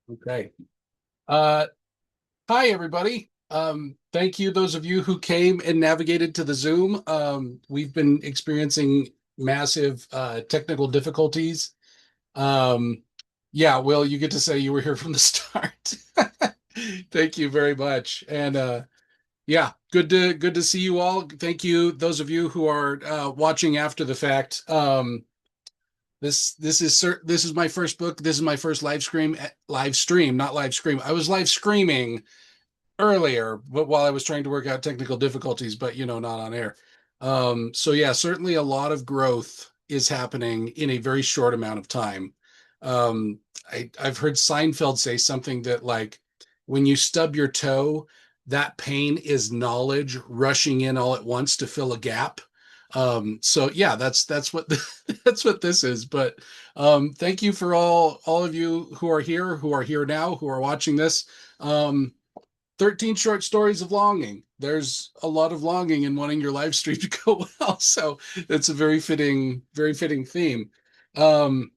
Okay. Uh, Hi, everybody. Thank you, those of you who came and navigated to the Zoom. We've been experiencing massive technical difficulties. Um, yeah, Will, you get to say you were here from the start. Thank you very much. And yeah, good to see you all. Thank you, those of you who are watching after the fact. This is my first book. This is my first live stream, not live scream. I was live screaming earlier, but while I was trying to work out technical difficulties, but not on air. So yeah, certainly a lot of growth is happening in a very short amount of time. Um, I've heard Seinfeld say something that like when you stub your toe, that pain is knowledge rushing in all at once to fill a gap. So yeah, that's what that's what this is. But thank you for all of you who are here now, who are watching this. Um, 13 short stories of longing. There's a lot of longing in wanting your live stream to go well. So it's a very fitting theme. Um,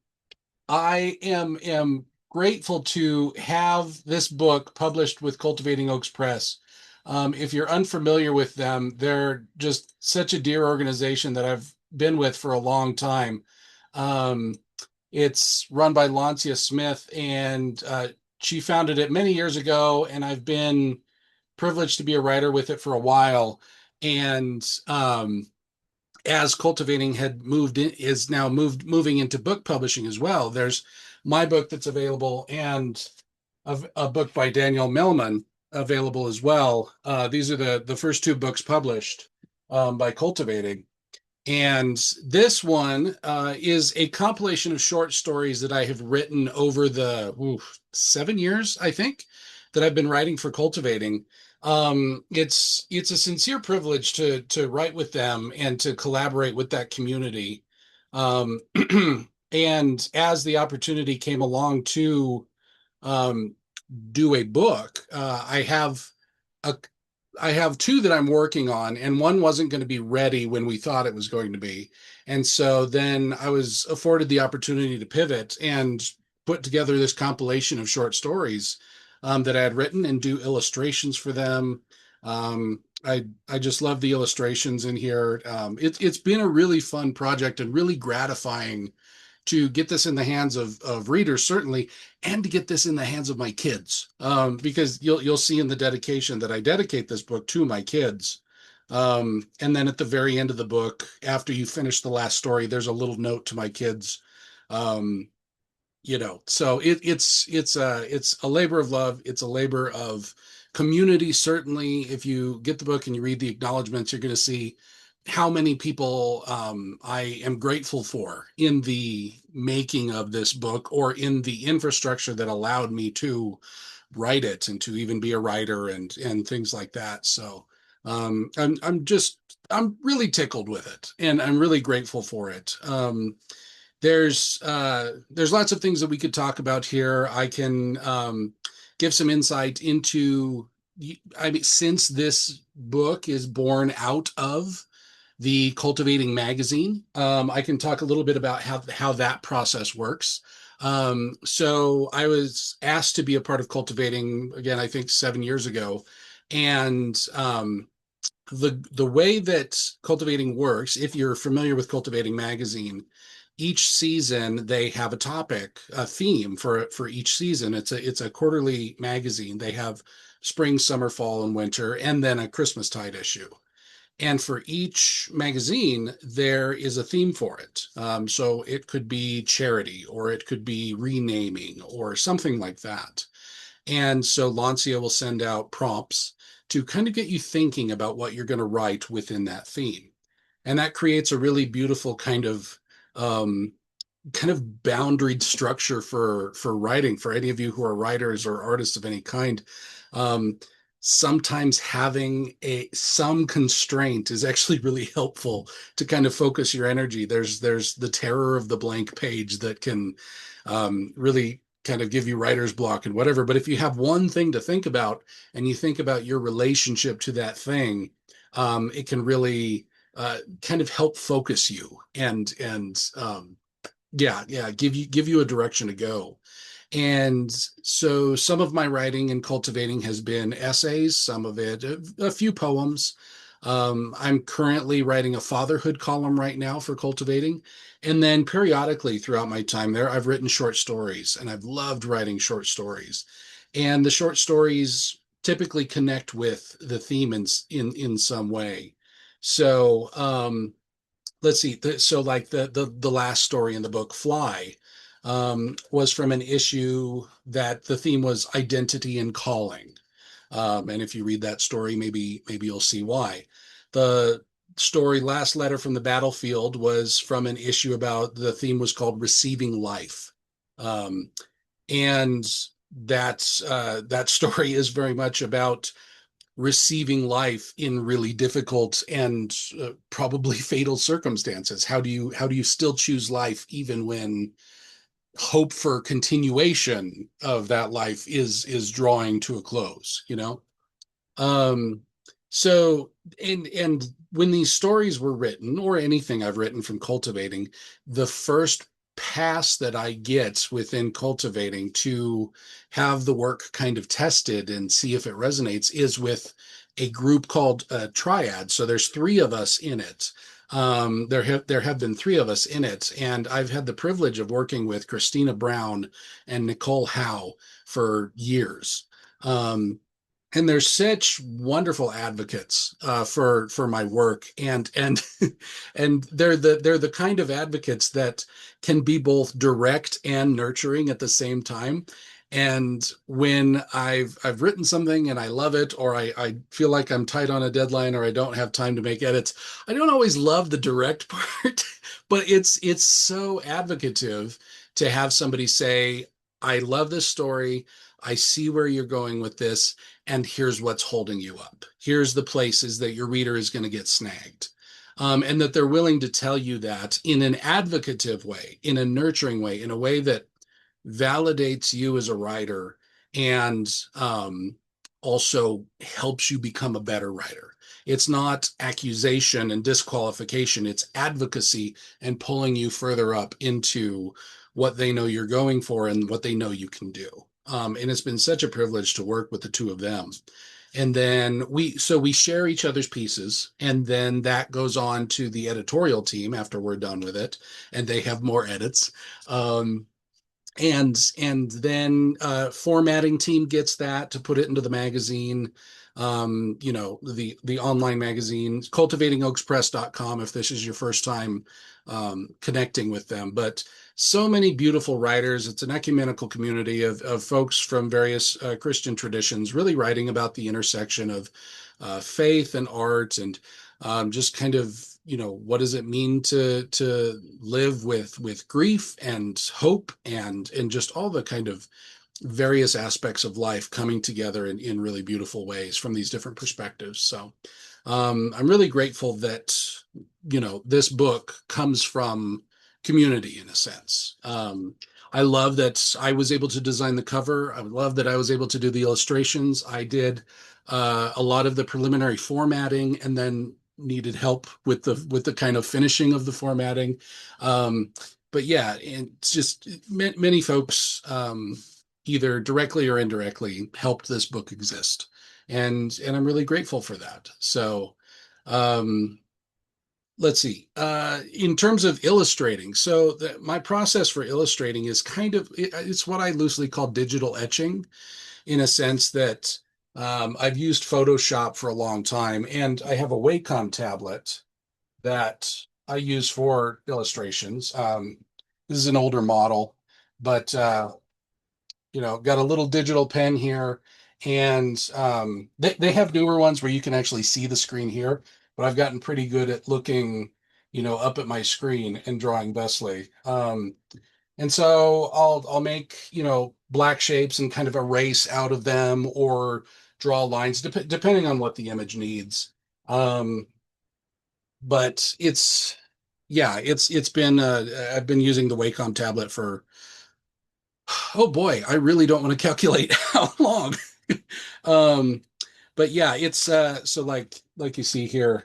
I am grateful to have this book published with Cultivating Oaks Press. If you're unfamiliar with them, they're just such a dear organization that I've been with for a long time. Um, it's run by Lancia Smith, and she founded it many years ago, and I've been privileged to be a writer with it for a while. And as Cultivating had moved in, is now moving into book publishing as well. There's my book that's available, and a book by Daniel Millman available as well. These are the first two books published by Cultivating. And this one is a compilation of short stories that I have written over the 7 years, I think, that I've been writing for Cultivating. It's a sincere privilege to write with them and to collaborate with that community. Um, and as the opportunity came along to um, do a book, a I have two that I'm working on, and one wasn't going to be ready when we thought it was going to be. And so then I was afforded the opportunity to pivot and put together this compilation of short stories that I had written and do illustrations for them. I just love the illustrations in here. It's been a really fun project and really gratifying to get this in the hands of readers, certainly, and to get this in the hands of my kids. Because you'll see in the dedication that I dedicate this book to my kids. And then at the very end of the book, after you finish the last story, there's a little note to my kids. Um, so it's a labor of love. It's a labor of community. Certainly, if you get the book and you read the acknowledgments, you're going to see how many people I am grateful for in the making of this book or in the infrastructure that allowed me to write it and to even be a writer and things like that. So I'm really tickled with it, and I'm really grateful for it. There's lots of things that we could talk about here. I can give some insight into. I mean, since this book is born out of the Cultivating magazine, I can talk a little bit about how that process works. So I was asked to be a part of Cultivating again, I think 7 years ago, and the way that Cultivating works, if you're familiar with Cultivating magazine, each season they have a topic, a theme for each season. It's a quarterly magazine. They have spring, summer, fall, and winter, and then a Christmastide issue. And for each magazine, there is a theme for it. So it could be charity, or it could be renaming, or something like that. And so Lancia will send out prompts to kind of get you thinking about what you're going to write within that theme. And that creates a really beautiful um, kind of boundaried structure for writing. For any of you who are writers or artists of any kind, um, sometimes having a some constraint is actually really helpful to kind of focus your energy. There's the terror of the blank page that can really kind of give you writer's block and whatever. But if you have one thing to think about and you think about your relationship to that thing, it can really kind of help focus you and yeah, give you a direction to go. And so some of my writing and cultivating has been essays, some of it, a few poems. I'm currently writing a fatherhood column right now for cultivating. And then periodically throughout my time there, I've written short stories and I've loved writing short stories. And the short stories typically connect with the theme in some way. So let's see. So like the last story in the book, Fly, was from an issue that the theme was identity and calling. And if you read that story, maybe you'll see why. The story Last Letter from the Battlefield was from an issue about the theme was called Receiving Life. Um, and that story is very much about receiving life in really difficult and probably fatal circumstances. How do you still choose life even when hope for continuation of that life is drawing to a close, you know? Um, so and when these stories were written, or anything I've written from cultivating, the first pass that I get within cultivating to have the work kind of tested and see if it resonates is with a group called Triad. So there's three of us in it. There have been three of us in it, and I've had the privilege of working with Christina Brown and Nicole Howe for years. Um, and they're such wonderful advocates for my work, and and they're the kind of advocates that can be both direct and nurturing at the same time. And when I've written something and I love it, or I feel like I'm tight on a deadline, or I don't have time to make edits, I don't always love the direct part, but it's so advocative to have somebody say, I love this story. I see where you're going with this, and here's what's holding you up. Here's the places that your reader is going to get snagged. And that they're willing to tell you that in an advocative way, in a nurturing way, in a way that validates you as a writer and also helps you become a better writer. It's not accusation and disqualification, it's advocacy and pulling you further up into what they know you're going for and what they know you can do. And it's been such a privilege to work with the two of them. And then we share each other's pieces, and then that goes on to the editorial team after we're done with it, and they have more edits. Um, and then formatting team gets that to put it into the magazine. The online magazine, cultivatingoakspress.com, if this is your first time connecting with them. But so many beautiful writers. It's an ecumenical community of folks from various Christian traditions, really writing about the intersection of faith and art, and just kind of, what does it mean to live with grief and hope, and just all the kind of various aspects of life coming together in really beautiful ways from these different perspectives. So I'm really grateful that this book comes from community in a sense. I love that I was able to design the cover. I love that I was able to do the illustrations. I did a lot of the preliminary formatting, and then needed help with the kind of finishing of the formatting. Um, but yeah, and it's just many folks, either directly or indirectly, helped this book exist, and I'm really grateful for that. So um, let's see. In terms of illustrating, so my process for illustrating is it's what I loosely call digital etching, in a sense that I've used Photoshop for a long time, and I have a Wacom tablet that I use for illustrations. This is an older model, but got a little digital pen here, and they have newer ones where you can actually see the screen here, but I've gotten pretty good at looking, up at my screen and drawing thusly. And so I'll make, black shapes and kind of erase out of them, or draw lines depending on what the image needs. Um, but it's been I've been using the Wacom tablet for, oh boy, I really don't want to calculate how long. Um, but yeah, it's so like you see here,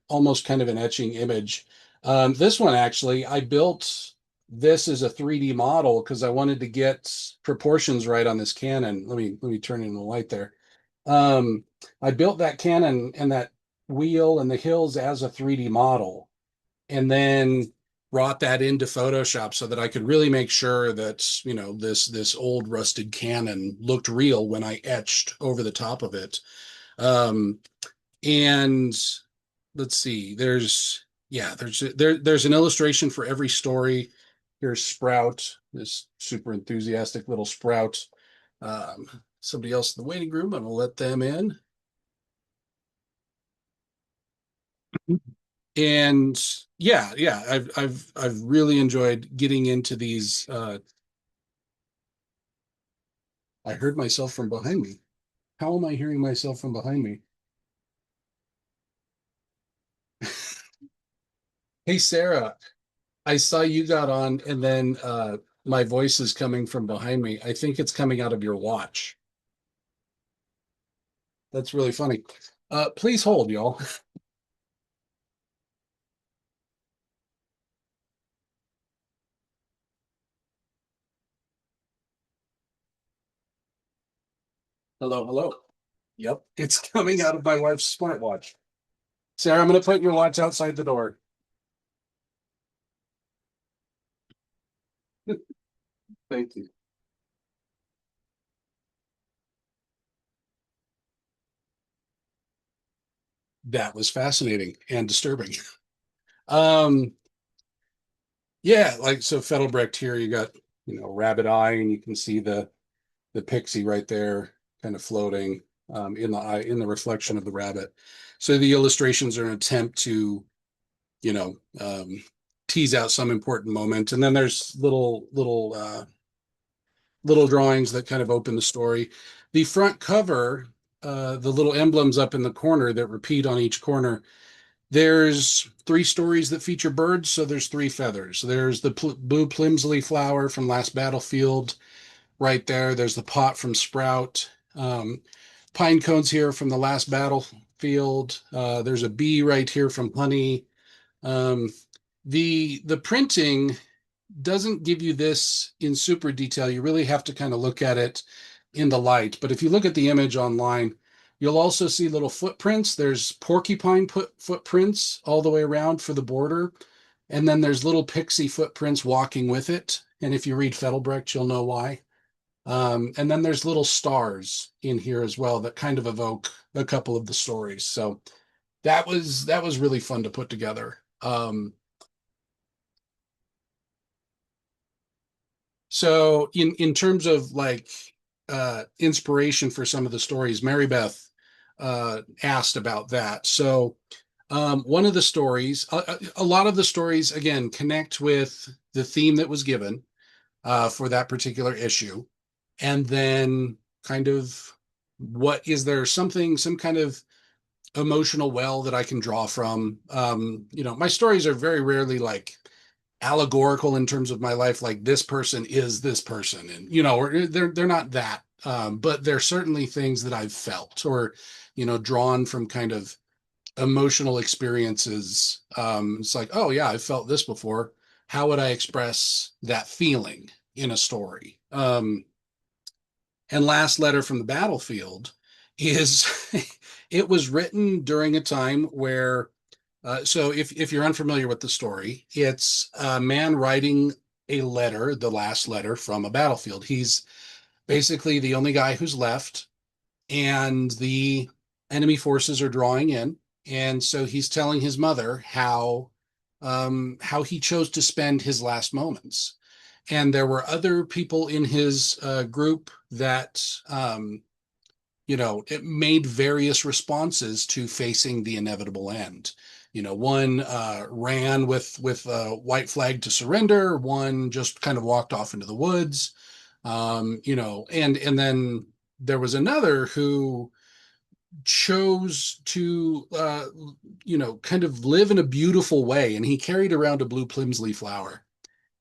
almost kind of an etching image. This one actually I built. this is a 3D model because I wanted to get proportions right on this cannon. Let me turn in the light there. Um, I built that cannon and that wheel and the hills as a 3D model, and then brought that into Photoshop so that I could really make sure that, this old rusted cannon looked real when I etched over the top of it. Um, and let's see, there's an illustration for every story. Here's Sprout, this super enthusiastic little Sprout. Um, Somebody else in the waiting room. I'm gonna let them in. And yeah, I've really enjoyed getting into these. I heard myself from behind me. How am I hearing myself from behind me? Hey Sarah, I saw you got on, and then my voice is coming from behind me. I think it's coming out of your watch. That's really funny. Please hold, y'all. Hello, hello. Yep, it's coming out of my wife's smartwatch. Sarah, I'm going to put your watch outside the door. Thank you. That was fascinating and disturbing. Um, yeah, like so Fettelbrecht here, you got, rabbit eye, and you can see the pixie right there kind of floating in the eye, in the reflection of the rabbit. So the illustrations are an attempt to, you know, um, tease out some important moment. And then there's little drawings that kind of open the story. The front cover, the little emblems up in the corner that repeat on each corner. There's three stories that feature birds, so there's three feathers. There's the blue Plimsley flower from Last Battlefield right there. There's the pot from Sprout. Pine cones here from the Last Battlefield. There's a bee right here from Honey. Um, the printing doesn't give you this in super detail. You really have to kind of look at it in the light. But if you look at the image online, you'll also see little footprints. There's porcupine footprints all the way around for the border. And then there's little pixie footprints walking with it. And if you read Fettelbrecht, you'll know why. And then there's little stars in here as well that kind of evoke a couple of the stories. So that was really fun to put together. So in terms of like inspiration for some of the stories, Mary Beth asked about that. So one of the stories, a lot of the stories again connect with the theme that was given for that particular issue, and then kind of what is there some kind of emotional well that I can draw from. My stories are very rarely like allegorical in terms of my life, like this person is this person, and or they're not that, but they're certainly things that I've felt or drawn from kind of emotional experiences. It's like, oh yeah, I've felt this before. How would I express that feeling in a story? And Last Letter from the Battlefield is it was written during a time where so if you're unfamiliar with the story, it's a man writing a letter, the last letter from a battlefield. He's basically the only guy who's left, and the enemy forces are drawing in. And so he's telling his mother how he chose to spend his last moments. And there were other people in his group that it made various responses to facing the inevitable end. One ran with a white flag to surrender. One just kind of walked off into the woods. And then there was another who chose to kind of live in a beautiful way, and he carried around a blue Plimsley flower.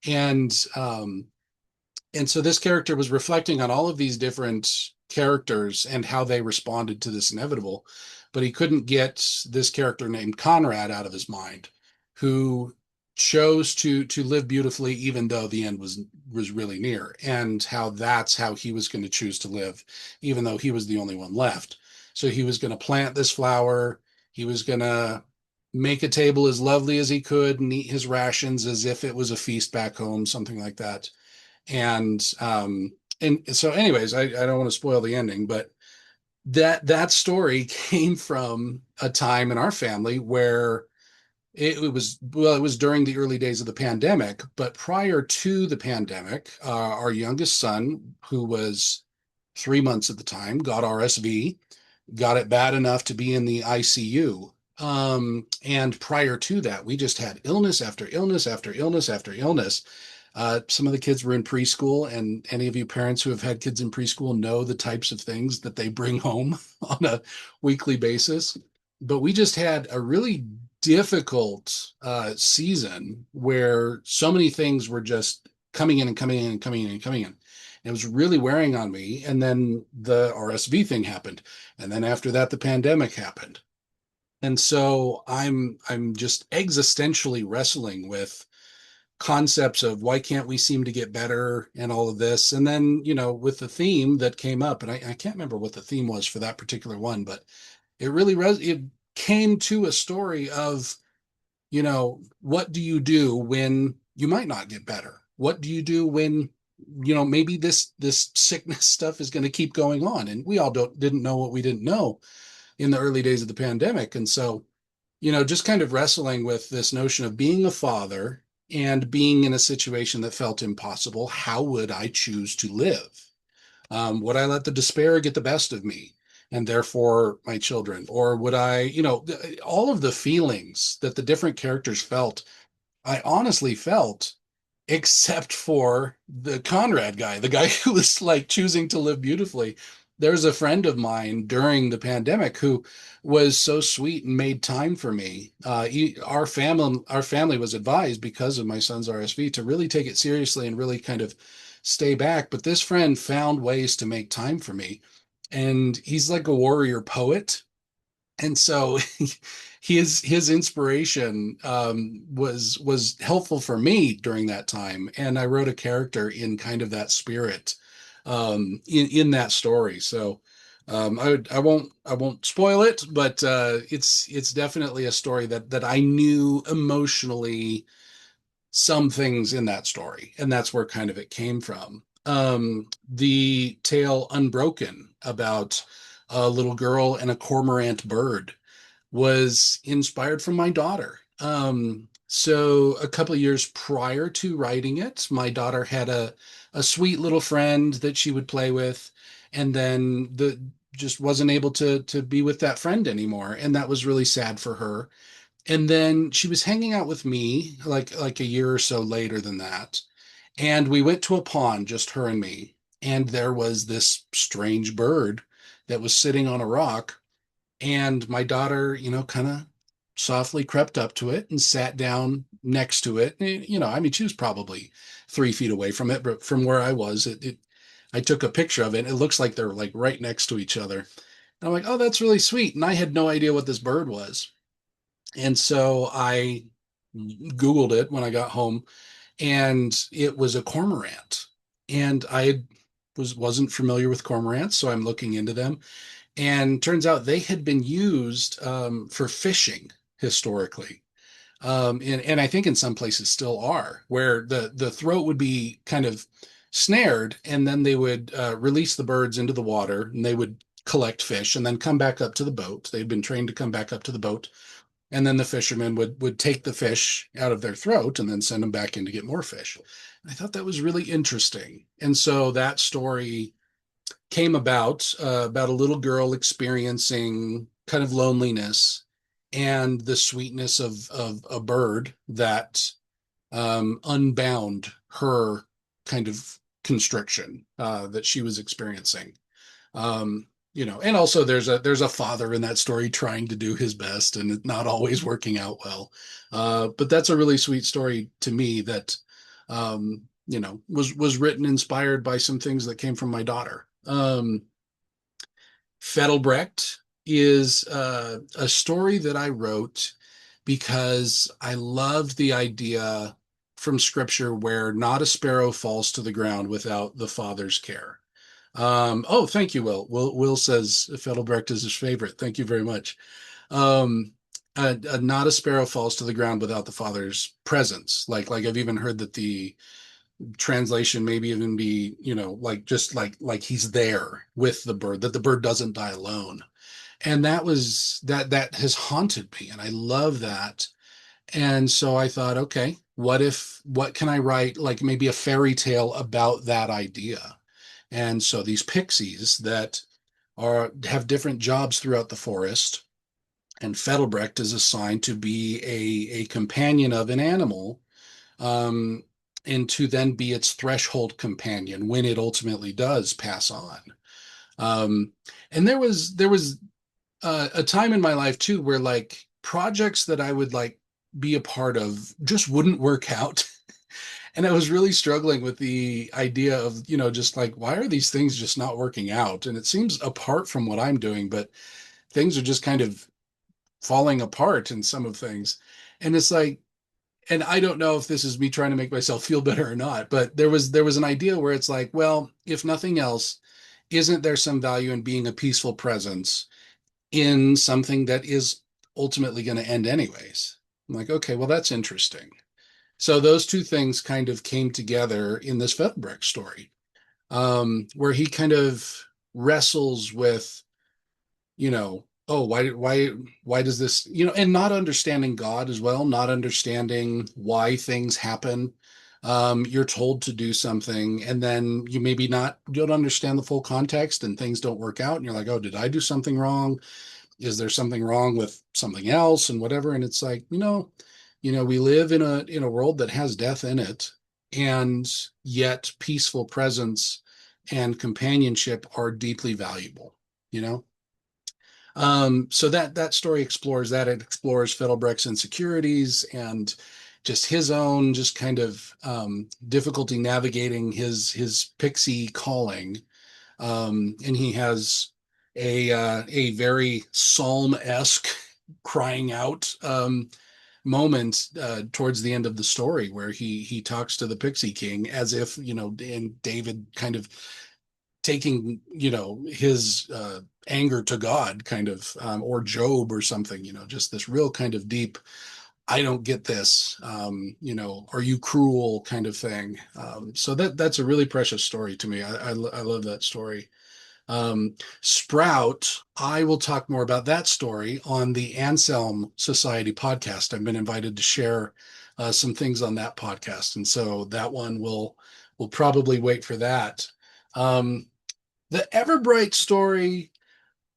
And so this character was reflecting on all of these different characters and how they responded to this inevitable, but he couldn't get this character named Conrad out of his mind, who chose to live beautifully even though the end was really near, and how that's how he was going to choose to live even though he was the only one left. So he was going to plant this flower, he was going to make a table as lovely as he could and eat his rations as if it was a feast back home, something like that. And so anyways, I don't want to spoil the ending, but that story came from a time in our family where it was, well, it was during the early days of the pandemic, but prior to the pandemic, our youngest son, who was 3 months at the time, got RSV, got it bad enough to be in the ICU. And prior to that, we just had illness after illness after illness after illness. Some of the kids were in preschool, and any of you parents who have had kids in preschool know the types of things that they bring home on a weekly basis. But we just had a really difficult season where so many things were just coming in and coming in and coming in and coming in. And it was really wearing on me. And then the RSV thing happened. And then after that, the pandemic happened. And so I'm just existentially wrestling with concepts of why can't we seem to get better and all of this. And then, with the theme that came up, and I can't remember what the theme was for that particular one, but it came to a story of, what do you do when you might not get better? What do you do when, maybe this sickness stuff is going to keep going on? And we all didn't know what we didn't know in the early days of the pandemic. And so, just kind of wrestling with this notion of being a father and being in a situation that felt impossible. How would I choose to live? Would I let the despair get the best of me and therefore my children? Or would I, all of the feelings that the different characters felt, I honestly felt, except for the Conrad guy, the guy who was like choosing to live beautifully. There's a friend of mine during the pandemic who was so sweet and made time for me. Our family was advised because of my son's RSV to really take it seriously and really kind of stay back. But this friend found ways to make time for me, and he's like a warrior poet. And so his inspiration was helpful for me during that time, and I wrote a character in kind of that spirit in that story. So I won't spoil it, but it's definitely a story that I knew emotionally some things in that story, and that's where kind of it came from. The tale Unbroken about a little girl and a cormorant bird was inspired from my daughter. So a couple of years prior to writing it, my daughter had a sweet little friend that she would play with, and then the just wasn't able to be with that friend anymore, and that was really sad for her. And then she was hanging out with me like a year or so later than that, and we went to a pond, just her and me, and there was this strange bird that was sitting on a rock, and my daughter, kind of softly crept up to it and sat down next to it. I mean, she was probably 3 feet away from it, but from where I was, I took a picture of it. And it looks like they're like right next to each other. And I'm like, oh, that's really sweet. And I had no idea what this bird was. And so I Googled it when I got home, and it was a cormorant. And wasn't familiar with cormorants, so I'm looking into them, and turns out they had been used for fishing historically. And I think in some places still are, where the throat would be kind of snared, and then they would release the birds into the water, and they would collect fish and then come back up to the boat. They'd been trained to come back up to the boat, and then the fishermen would take the fish out of their throat and then send them back in to get more fish. I thought that was really interesting, and so that story came about a little girl experiencing kind of loneliness and the sweetness of a bird that unbound her kind of constriction that she was experiencing. And also there's a father in that story trying to do his best and it not always working out well. But that's a really sweet story to me that was written inspired by some things that came from my daughter. Fettelbrecht is a story that I wrote because I loved the idea from scripture where not a sparrow falls to the ground without the Father's care. Oh, thank you, Will. Will says Fettelbrecht is his favorite. Thank you very much. Um, not a sparrow falls to the ground without the Father's presence. Like I've even heard that the translation maybe even be, like just like he's there with the bird, that the bird doesn't die alone. And that has haunted me, and I love that. And so I thought, okay, what can I write, like maybe a fairy tale about that idea? And so these pixies that are have different jobs throughout the forest, and Fettelbrecht is assigned to be a companion of an animal, um, and to then be its threshold companion when it ultimately does pass on. Um, and there was a time in my life too where like projects that I would like be a part of just wouldn't work out. And I was really struggling with the idea of, just like, why are these things just not working out? And it seems apart from what I'm doing, but things are just kind of falling apart in some of things. And it's like, and I don't know if this is me trying to make myself feel better or not, but there was an idea where it's like, well, if nothing else, isn't there some value in being a peaceful presence in something that is ultimately going to end anyways? I'm like, okay, well, that's interesting. So those two things kind of came together in this Fettenbrecht story, where he kind of wrestles with, oh, why does this, and not understanding God as well, not understanding why things happen. You're told to do something, and then you don't understand the full context, and things don't work out, and you're like, oh, did I do something wrong? Is there something wrong with something else and whatever? And it's like, we live in a world that has death in it, and yet peaceful presence and companionship are deeply valuable, you know? So that story explores that. It explores Fettelbrecht's insecurities and just his own just kind of difficulty navigating his pixie calling. And he has a very psalm-esque crying out moment towards the end of the story where he talks to the Pixie King as if, and David kind of taking, his anger to God, kind of, or Job or something, just this real kind of deep, I don't get this, are you cruel kind of thing. So that's a really precious story to me. I love that story. Sprout, I will talk more about that story on the Anselm Society podcast. I've been invited to share some things on that podcast, and so that one will probably wait for that. Um, the Everbright story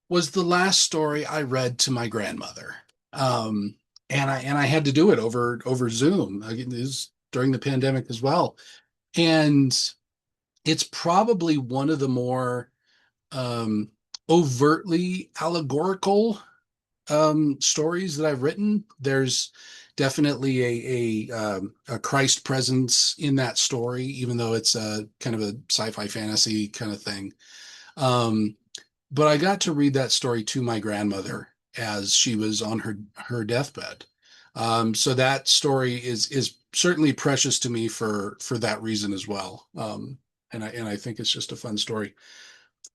was the last story I read to my grandmother. Um, and I had to do it over Zoom. It was during the pandemic as well. And it's probably one of the more um, overtly allegorical stories that I've written. There's definitely a Christ presence in that story, even though it's a kind of a sci-fi fantasy kind of thing. Um, but I got to read that story to my grandmother as she was on her deathbed. So that story is certainly precious to me for that reason as well. And I think it's just a fun story.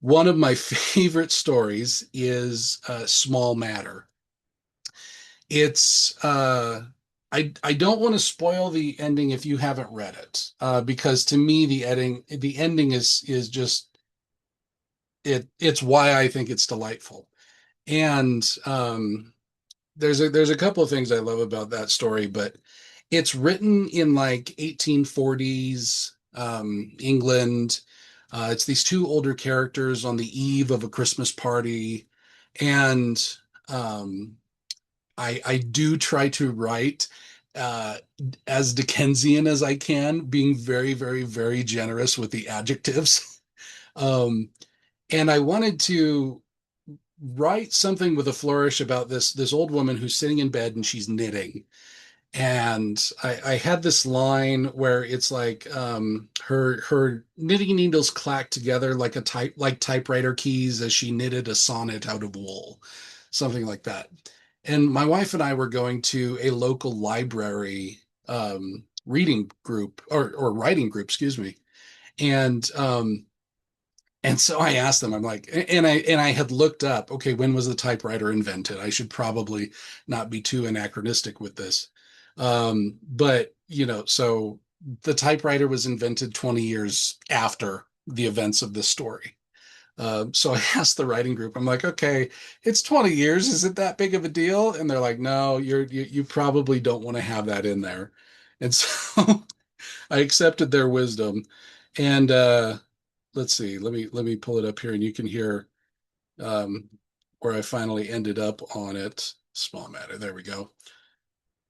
One of my favorite stories is Small Matter. It's I don't want to spoil the ending if you haven't read it, because to me the ending is just it's why I think it's delightful. And there's a couple of things I love about that story, but it's written in like 1840s England. It's these two older characters on the eve of a Christmas party, and um, I do try to write uh, as Dickensian as I can, being very, very, very generous with the adjectives. Um, and I wanted to write something with a flourish about this old woman who's sitting in bed and she's knitting. And I had this line where it's like her knitting needles clacked together like typewriter keys as she knitted a sonnet out of wool, something like that. And my wife and I were going to a local library reading group or writing group, excuse me. And and so I asked them, I'm like, and I had looked up, okay, when was the typewriter invented? I should probably not be too anachronistic with this. But so the typewriter was invented 20 years after the events of this story. So I asked the writing group, I'm like, okay, it's 20 years. Is it that big of a deal? And they're like, no, you probably don't want to have that in there. And so I accepted their wisdom. And let's see, let me pull it up here and you can hear um, where I finally ended up on it. Small matter. There we go.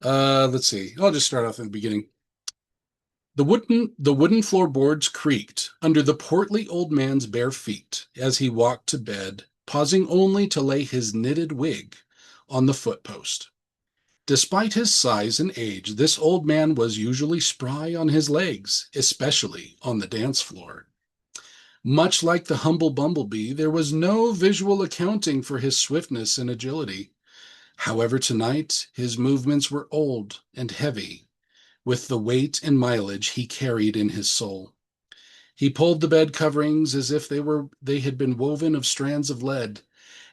Let's see. I'll just start off in the beginning. The wooden floorboards creaked under the portly old man's bare feet as he walked to bed, pausing only to lay his knitted wig on the footpost. Despite his size and age, this old man was usually spry on his legs, especially on the dance floor. Much like the humble bumblebee, there was no visual accounting for his swiftness and agility. However, tonight his movements were old and heavy, with the weight and mileage he carried in his soul. He pulled the bed coverings as if they had been woven of strands of lead,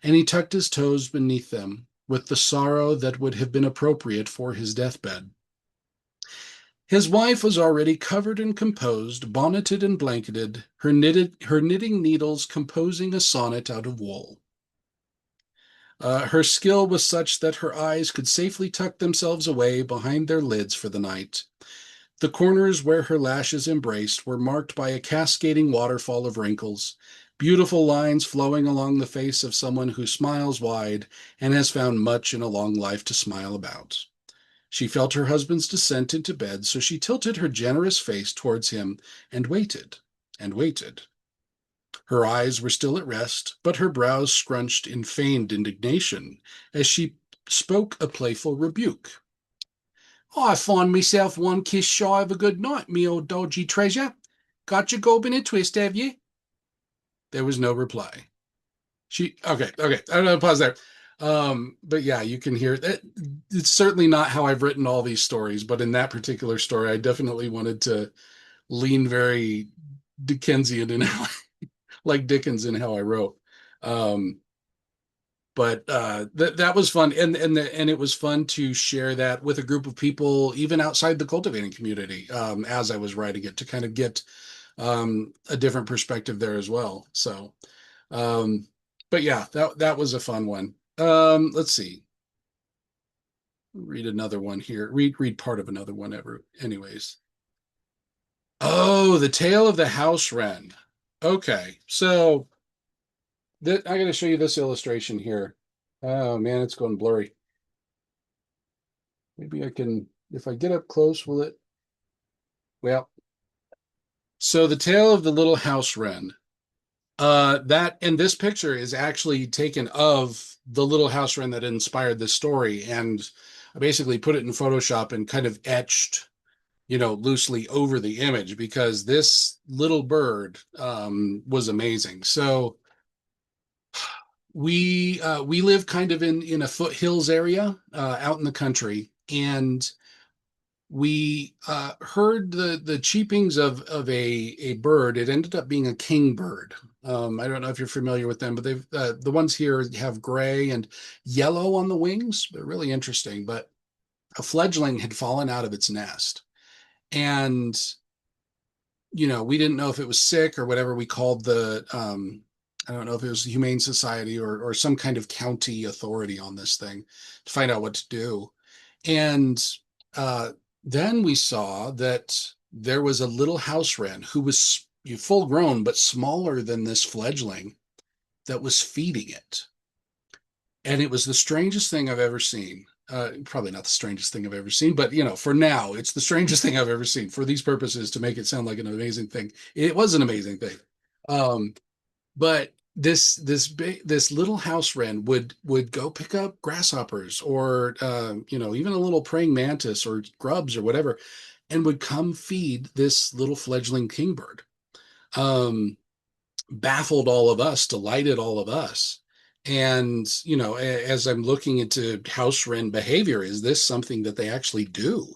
and he tucked his toes beneath them with the sorrow that would have been appropriate for his deathbed. His wife was already covered and composed, bonneted and blanketed, her knitting needles composing a sonnet out of wool. Her skill was such that her eyes could safely tuck themselves away behind their lids for the night. The corners where her lashes embraced were marked by a cascading waterfall of wrinkles, beautiful lines flowing along the face of someone who smiles wide and has found much in a long life to smile about. She felt her husband's descent into bed, so she tilted her generous face towards him and waited and waited. Her eyes were still at rest, but her brows scrunched in feigned indignation as she spoke a playful rebuke. I find myself one kiss shy of a good night, me old dodgy treasure. Got your gob in a twist, have you? There was no reply. Okay. I'm gonna pause there. But yeah, you can hear that. It's certainly not how I've written all these stories, but in that particular story, I definitely wanted to lean very Dickensian in how, like Dickens in how I wrote. Um, but that was fun, and it was fun to share that with a group of people, even outside the cultivating community, as I was writing it, to kind of get a different perspective there as well. So, um, but yeah, that was a fun one. Let's see, read another one here. Read part of another one ever. Anyways, oh, the tale of the house wren. Okay, so that I got to show you this illustration here. Oh man, it's going blurry. Maybe I can, if I get up close, will it? Well, so the tale of the little house wren. That and this picture is actually taken of the little house wren that inspired this story, and I basically put it in Photoshop and kind of etched, loosely over the image because this little bird was amazing. So we live kind of in a foothills area out in the country, and we heard the cheepings of a bird. It ended up being a kingbird. I don't know if you're familiar with them, but they've the ones here have gray and yellow on the wings. They're really interesting. But a fledgling had fallen out of its nest, and we didn't know if it was sick or whatever. We called the I don't know if it was the Humane Society or some kind of county authority on this thing to find out what to do. And uh, then we saw that there was a little house wren who was full grown, but smaller than this fledgling that was feeding it. And it was the strangest thing I've ever seen. Probably not the strangest thing I've ever seen, but for now, it's the strangest thing I've ever seen for these purposes to make it sound like an amazing thing. It was an amazing thing. Um, but this little house wren would go pick up grasshoppers or even a little praying mantis or grubs or whatever, and would come feed this little fledgling kingbird. Um, Baffled all of us, delighted all of us, And, as I'm looking into house wren behavior, is this something that they actually do?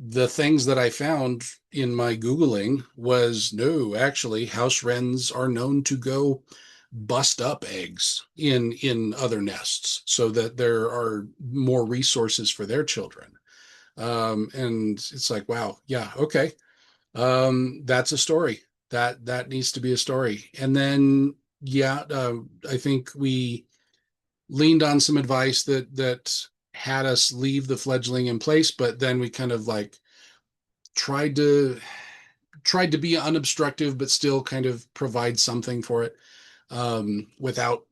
The things that I found in my Googling was no, actually, house wrens are known to go bust up eggs in other nests so that there are more resources for their children. And it's like, wow, yeah, okay. That's a story. That needs to be a story. And then, yeah, I think we leaned on some advice that had us leave the fledgling in place, but then we kind of like tried to tried to be unobstructive, but still kind of provide something for it, without,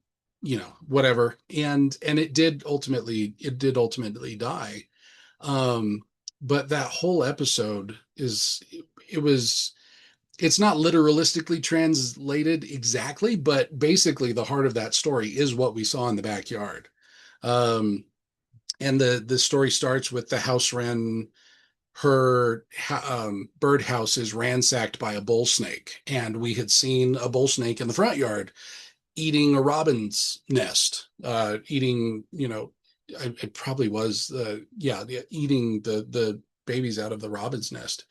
whatever. And it did ultimately die. Um, but that whole episode it was it's not literalistically translated exactly, but basically the heart of that story is what we saw in the backyard. Um, and the story starts with the house wren. Her birdhouse is ransacked by a bull snake, and we had seen a bull snake in the front yard eating a robin's nest, eating, it probably was, yeah, eating the babies out of the robin's nest.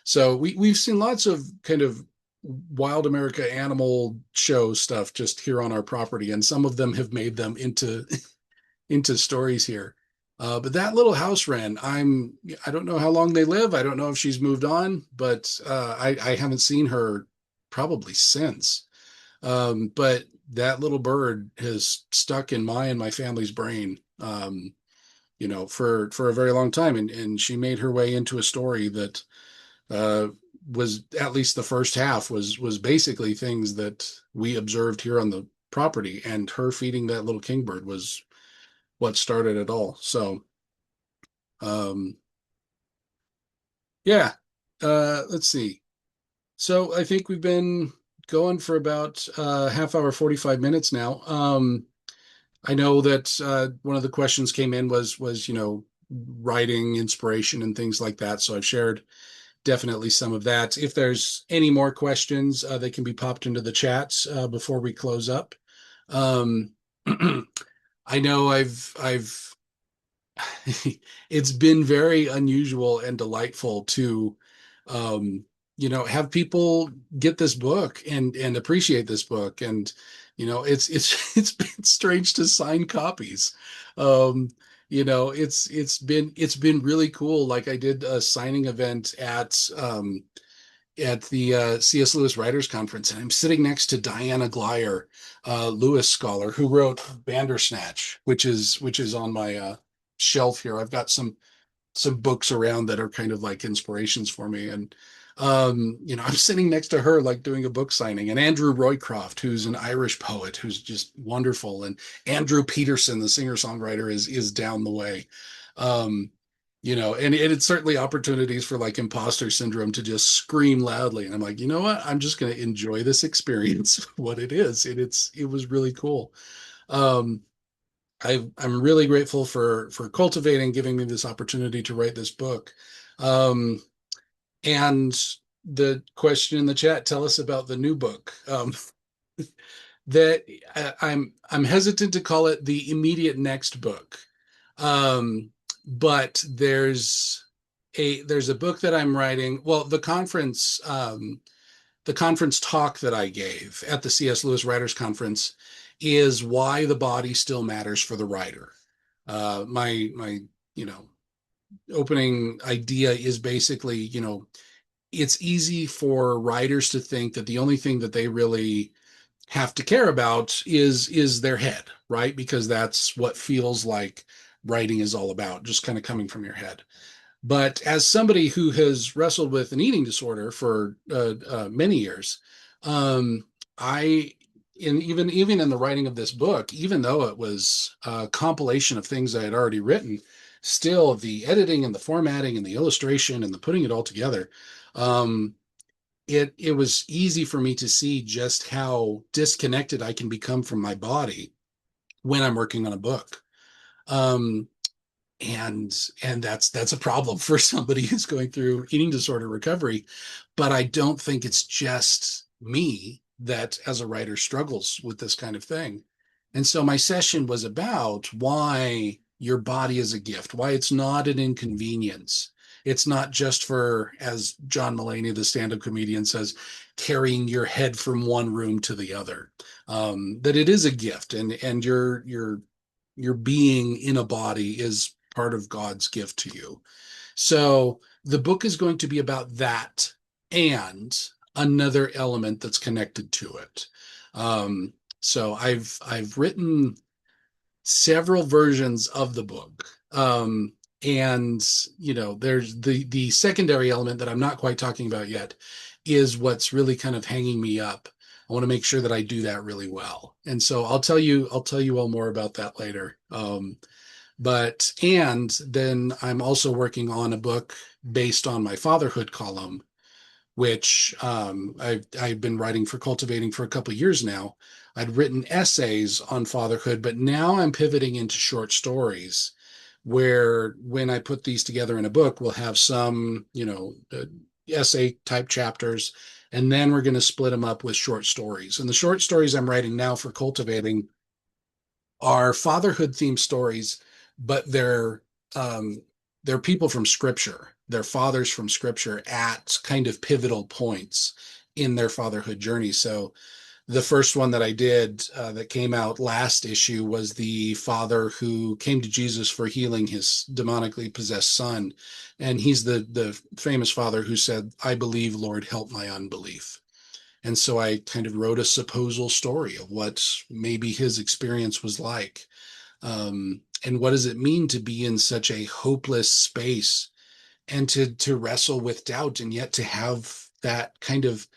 So we've seen lots of kind of wild America animal show stuff just here on our property, and some of them have made them into stories here. But that little house wren, I don't know how long they live. I don't know if she's moved on, but I haven't seen her probably since. But that little bird has stuck in my and my family's brain, for a very long time. And she made her way into a story that uh, was, at least the first half was basically things that we observed here on the property. And her feeding that little kingbird was what started it all. So, um, yeah, let's see. So I think we've been going for about half hour, 45 minutes now. I know that one of the questions came in was writing inspiration and things like that. So I've shared definitely some of that. If there's any more questions, they can be popped into the chats before we close up. Um, I know I've it's been very unusual and delightful to have people get this book and appreciate this book. And it's it's been strange to sign copies. um it's been really cool. Like, I did a signing event at the C.S. Lewis Writers Conference, and I'm sitting next to Diana Glyer, Lewis scholar who wrote Bandersnatch, which is on my shelf here. I've got some books around that are kind of like inspirations for me, and I'm sitting next to her, like, doing a book signing, and Andrew Roycroft, who's an Irish poet who's just wonderful, and Andrew Peterson, the singer-songwriter, is down the way. Um, and it's certainly opportunities for like imposter syndrome to just scream loudly. And I'm like, you know what? I'm just going to enjoy this experience, what it is. And it was really cool. Um, I'm really grateful for cultivating, giving me this opportunity to write this book. Um, and the question in the chat, tell us about the new book. That I'm hesitant to call it the immediate next book. But there's a book that I'm writing. Well, the conference talk that I gave at the C.S. Lewis Writers Conference is why the body still matters for the writer. My opening idea is basically, it's easy for writers to think that the only thing that they really have to care about is their head, right? Because that's what feels like writing is all about, just kind of coming from your head. But as somebody who has wrestled with an eating disorder for many years, um, I, even in the writing of this book, even though it was a compilation of things I had already written, still the editing and the formatting and the illustration and the putting it all together, um, it was easy for me to see just how disconnected I can become from my body when I'm working on a book. Um, and that's a problem for somebody who's going through eating disorder recovery. But I don't think it's just me that, as a writer, struggles with this kind of thing. And so my session was about why your body is a gift, why it's not an inconvenience. It's not just for, as John Mulaney, the stand-up comedian, says, carrying your head from one room to the other. That it is a gift, and your being in a body is part of God's gift to you. So the book is going to be about that and another element that's connected to it. Um, so I've written several versions of the book. And there's the secondary element that I'm not quite talking about yet is what's really kind of hanging me up. I want to make sure that I do that really well. And so I'll tell you all more about that later. And then I'm also working on a book based on my fatherhood column, which I've been writing for Cultivating for a couple of years now. I'd written essays on fatherhood, but now I'm pivoting into short stories where when I put these together in a book, we'll have some, essay type chapters, and then we're going to split them up with short stories. And the short stories I'm writing now for Cultivating are fatherhood themed stories, but um, they're people from Scripture. They're fathers from Scripture at kind of pivotal points in their fatherhood journey. So the first one that I did that came out last issue was the father who came to Jesus for healing his demonically possessed son, and he's the famous father who said, "I believe, Lord, help my unbelief." And so I kind of wrote a supposal story of what maybe his experience was like. And what does it mean to be in such a hopeless space and to wrestle with doubt and yet to have that kind of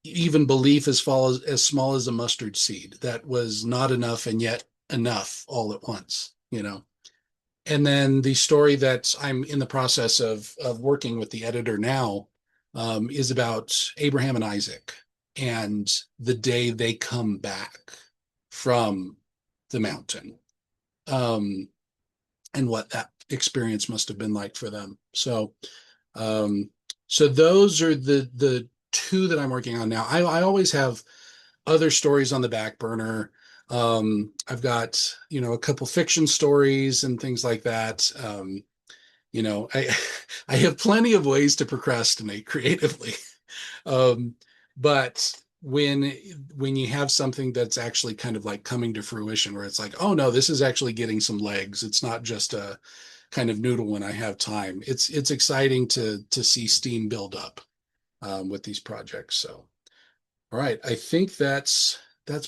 even belief as small as a mustard seed that was not enough and yet enough all at once. And then the story that I'm in the process of working with the editor now is about Abraham and Isaac and the day they come back from the mountain, um, and what that experience must have been like for them. Um, so those are the two that I'm working on now. I always have other stories on the back burner. I've got, a couple fiction stories and things like that. I I have plenty of ways to procrastinate creatively. Um, but when you have something that's actually kind of like coming to fruition, where it's like, oh no, this is actually getting some legs. It's not just a kind of noodle when I have time. It's exciting to see steam build up with these projects. So, all right, I think that's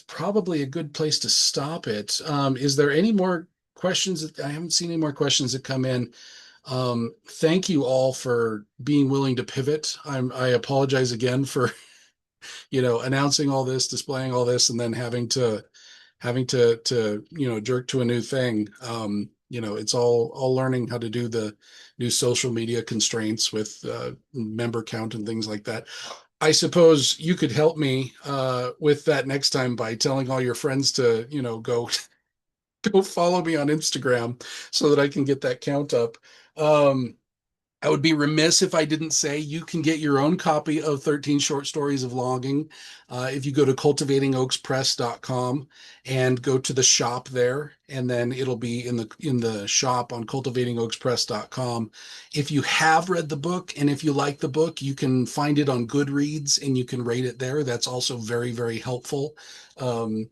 probably a good place to stop it. Is there any more questions? I haven't seen any more questions that come in. Thank you all for being willing to pivot. I apologize again for announcing all this, displaying all this, and then having to jerk to a new thing. It's all learning how to do the new social media constraints with member count and things like that. I suppose you could help me with that next time by telling all your friends to go go follow me on Instagram so that I can get that count up. Um, I would be remiss if I didn't say you can get your own copy of 13 Short Stories of Longing if you go to cultivatingoakspress.com and go to the shop there, and then it'll be in the shop on cultivatingoakspress.com. If you have read the book and if you like the book, you can find it on Goodreads and you can rate it there. That's also very, very helpful. Um,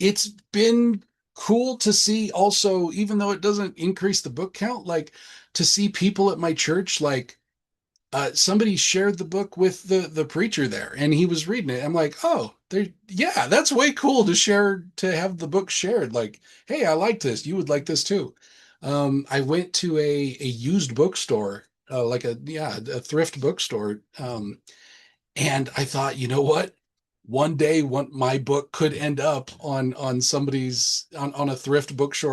it's been cool to see also, even though it doesn't increase the book count, like to see people at my church, like somebody shared the book with the preacher there and he was reading it. I'm like, oh, yeah, that's way cool to share, to have the book shared. Like, hey, I like this. You would like this too. I went to a used bookstore, like a thrift bookstore, and I thought, you know what? One day, my book could end up on somebody's on a thrift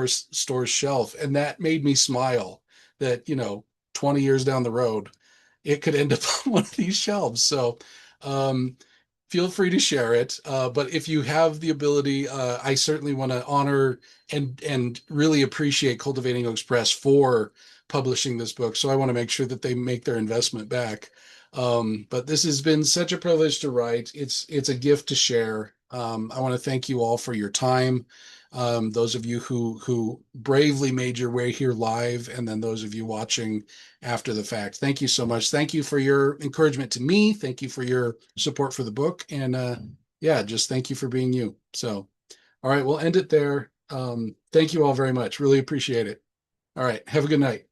store's shelf, and that made me smile. That 20 years down the road, it could end up on one of these shelves. So, um, feel free to share it. But if you have the ability, I certainly want to honor and really appreciate Cultivating Oaks Press for publishing this book. So I want to make sure that they make their investment back. But this has been such a privilege to write. It's a gift to share. I want to thank you all for your time. Those of you who bravely made your way here live, and then those of you watching after the fact. Thank you so much. Thank you for your encouragement to me. Thank you for your support for the book. And yeah, just thank you for being you. So, all right, we'll end it there. Thank you all very much. Really appreciate it. All right, have a good night.